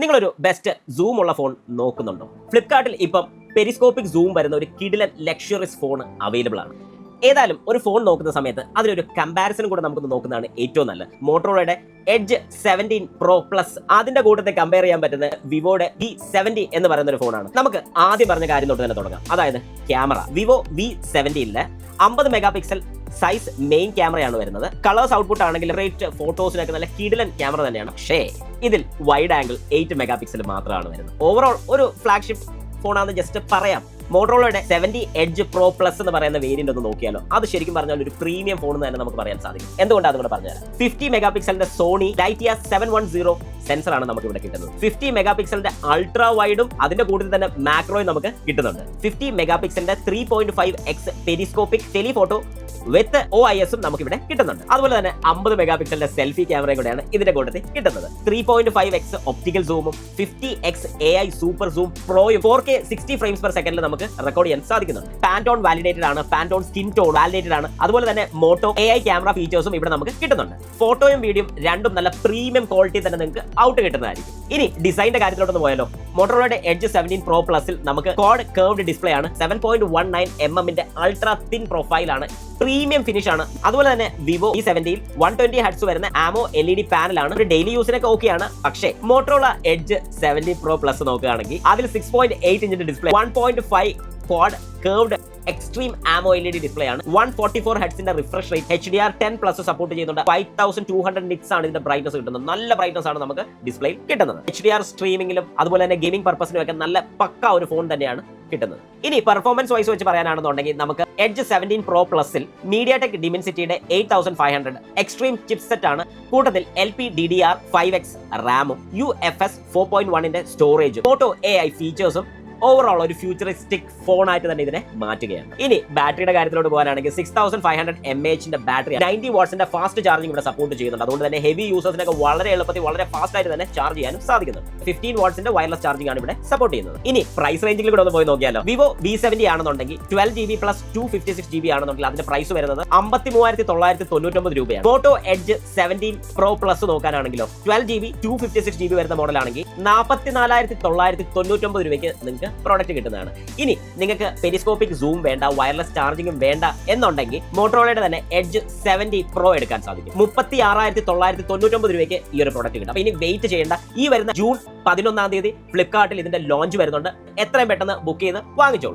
നിങ്ങളൊരു best zoom ഉള്ള phone നോക്കുന്നുണ്ടോ? ഫ്ലിപ്കാർട്ടിൽ ഇപ്പം പെരിസ്കോപ്പിക് സൂം വരുന്ന ഒരു കിടിലൻ ലക്ഷറിയസ് ഫോൺ അവൈലബിൾ ആണ്. ഏതായാലും ഒരു ഫോൺ നോക്കുന്ന സമയത്ത് അതിലൊരു കമ്പാരിസൺ കൂടെ നമുക്ക് നോക്കുന്നതാണ് ഏറ്റവും നല്ലത്. മോട്ടോറോളയുടെ എഡ്ജ് 17 Pro Plus അതിന്റെ കൂട്ടത്തെ കമ്പയർ ചെയ്യാൻ പറ്റുന്ന വിവോയുടെ V70 എന്ന് പറയുന്ന ഒരു ഫോണാണ്. നമുക്ക് ആദ്യം പറഞ്ഞ കാര്യം തൊട്ട് തന്നെ തുടങ്ങാം. അതായത് camera. Vivo V70 50 mega pixel size main ക്യാമറയാണ് വരുന്നത്. കളേഴ്സ് ഔട്ട്പുട്ട് ആണെങ്കിൽ റേറ്റ് ഫോട്ടോസിനൊക്കെ നല്ല കിടിലൻ ക്യാമറ തന്നെയാണ്. പക്ഷേ ഇതിൽ വൈഡ് ആംഗിൾ 8 മെഗാ പിക്സൽ മാത്രമാണ് വരുന്നത്. ഓവറോൾ ഒരു ഫ്ലാഗ്ഷിപ്പ് ഫോണാണെന്ന് ജസ്റ്റ് പറയാം. മോട്ടോറോളയുടെ 70 എഡ്ജ് Pro Plus എന്ന് പറയുന്ന വേരിയന്റ് ഒന്ന് നോക്കിയാലോ, അത് ശരിക്കും പറഞ്ഞാൽ ഒരു പ്രീമിയം ഫോൺ എന്ന് തന്നെ നമുക്ക് പറയാൻ സാധിക്കും. എന്തുകൊണ്ടാണ് അതുകൂടെ പറഞ്ഞുതരാം. 50 മെഗാ പിക്സലിന്റെ സോണി ലൈറ്റിയ 710 സെൻസർ ആണ് നമുക്ക് ഇവിടെ കിട്ടുന്നത്. 50 മെഗാ പിക്സലിന്റെ അൾട്രാ വൈഡും അതിന്റെ കൂട്ടത്തിൽ തന്നെ മാക്രോയും നമുക്ക് കിട്ടുന്നുണ്ട്. 50 മെഗാ പിക്സലിന്റെ 3.5x പെരിസ്കോപ്പിക് ടെലിഫോട്ടോ വിത്ത് OIS നമുക്ക് ഇവിടെ കിട്ടുന്നുണ്ട്. അതുപോലെ തന്നെ 50 മെഗാ പിക്സലിന്റെ സെൽഫി ക്യാമറയും കൂടെയാണ് ഇതിന്റെ കൂട്ടത്തിൽ കിട്ടുന്നത്. 3.5x ഒപ്റ്റിക്കൽ സൂമും 50x AI സൂപ്പർ സൂം പ്രോയും 4K 60 ഫ്രെയിംസ് പെർ സെക്കൻഡിൽ നമുക്ക് റെക്കോർഡ് ചെയ്യാൻ സാധിക്കുന്നുണ്ട്. പാന്റോൺ വാലിഡേറ്റഡ് ആണ്, പാന്റോൺ സ്കിൻ ടോൺ വാലിഡേറ്റഡ് ആണ്. അതുപോലെ തന്നെ മോട്ടോ AI ക്യാമറ ഫീച്ചേഴ്സും ഇവിടെ നമുക്ക് കിട്ടുന്നുണ്ട്. ഫോട്ടോയും വീഡിയോയും രണ്ടും നല്ല പ്രീമിയം ക്വാളിറ്റി തന്നെ നിങ്ങൾക്ക് ഔട്ട് കിട്ടുന്നതായിരിക്കും. ഇനി ഡിസൈനിന്റെ കാര്യത്തിലോട്ടൊന്ന് പോയാലോ. മോട്ടോറോളയുടെ എഡ്ജ് 17 Pro Plusൽ നമുക്ക് ക്വാഡ് കർവ്ഡ് ഡിസ്പ്ലേ ആണ്. 7.19mm അൾട്രാ തിൻ പ്രൊഫൈലാണ്. പ്രീമിയം ഫിനിഷ് ആണ്. അതുപോലെ തന്നെ വിവോ V70 120 ഹെർട്സ് വരുന്ന ആമോ LED പാനലാണ്. ഒരു ഡെയിലി യൂസിനൊക്കെ ഓക്കെയാണ്. പക്ഷേ മോട്ടോറോള എഡ്ജ് 70 Pro Plus നോക്കുകയാണെങ്കിൽ അതിൽ 6.8 ഇഞ്ചിന്റെ display, 1.5 quad curved extreme AMO LED display ആണ്. 144 ഹെർട്സിന്റെ റിഫ്രഷ് റേറ്റ്, HDR10+ സപ്പോർട്ട് ചെയ്യുന്നുണ്ട്. 5200 നിറ്റ്സ് ആണ് ഇതിന്റെ ബ്രൈറ്റ്നസ് കിട്ടുന്നത്. നല്ല ബ്രൈറ്റ്നസ് ആണ് നമുക്ക് ഡിസ്പ്ലേ കിട്ടുന്നത്. HDR സ്ട്രീമിംഗിലും അതുപോലെ തന്നെ ഗെയിമിംഗ് പർപ്പസിനും ഒക്കെ നല്ല പക്ക ഒരു ഫോൺ തന്നെയാണ് കിട്ടുന്നത്. ഇനി പെർഫോമൻസ് വൈസ് വെച്ച് പറയാനാണെന്നുണ്ടെങ്കിൽ നമുക്ക് edge 17 Pro Plusൽ MediaTek Dimensityയുടെ 8500 extreme chipset ആണ്. കൂട്ടത്തിൽ LPDDR5X റാമും UFS 4.1 സ്റ്റോറേജും മോട്ടോ AI ഫീച്ചേഴ്സും ഓവറോൾ ഒരു ഫ്യൂച്ചറിസ്റ്റിക് ഫോൺ ആയിട്ട് തന്നെ ഇതിനെ മാറ്റുകയാണ്. ഇനി ബാറ്ററിയുടെ കാര്യത്തിലോട്ട് പോകാനാണെങ്കിൽ 6500 mAh ബാറ്ററി, 90 വാട്ട്സിന്റെ ഫാസ്റ്റ് ചാർജിംഗ് ഇവിടെ സപ്പോർട്ട് ചെയ്യുന്നുണ്ട്. അതുകൊണ്ട് തന്നെ ഹെവി യൂസേഴ്സിനൊക്കെ വളരെ എളുപ്പത്തിൽ വളരെ ഫാസ്റ്റ് ആയിട്ട് തന്നെ ചാർജ് ചെയ്യാനും സാധിക്കുന്നുണ്ട്. 15 വാട്ട്സിന്റെ വയർലെസ് ചാർജിംഗ് ആണ് ഇവിടെ സപ്പോർട്ട് ചെയ്യുന്നത്. ഇനി പ്രൈസ് റേഞ്ചിൽ കൂടെ ഒന്ന് പോയി നോക്കിയാലോ. വിവോ V70 ആണെന്നുണ്ടെങ്കിൽ 12GB പ്ലസ് 256GB ആണെന്നുണ്ടെങ്കിൽ അതിന്റെ പ്രൈസ് വരുന്നത് 53,999 രൂപയാണ്. മോട്ടോ എഡ്ജ് 17 Pro Plus നോക്കാനാണെങ്കിലോ 12GB 256GB വരുന്ന മോഡലാണെങ്കിൽ 44,999 രൂപയ്ക്ക് നിങ്ങൾക്ക് പ്രോഡക്റ്റ് കിട്ടുന്നതാണ്. ഇനി നിങ്ങൾക്ക് പെരിസ്കോപ്പിക് സൂം വേണ്ട, വയർലെസ് ചാർജിംഗും വേണ്ട എന്നുണ്ടെങ്കിൽ മോട്ടോറോളയുടെ തന്നെ എഡ്ജ് 70 Pro എടുക്കാൻ സാധിക്കും. 36,999 രൂപയ്ക്ക് ഈ ഒരു പ്രോഡക്റ്റ് കിട്ടും. അപ്പൊ ഇനി വെയിറ്റ് ചെയ്യേണ്ട. ഈ വരുന്ന ജൂൺ 11 ഫ്ലിപ്കാർട്ടിൽ ഇതിന്റെ ലോഞ്ച് വരുന്നുണ്ട്. എത്രയും പെട്ടെന്ന് ബുക്ക് ചെയ്ത് വാങ്ങിച്ചോളൂ.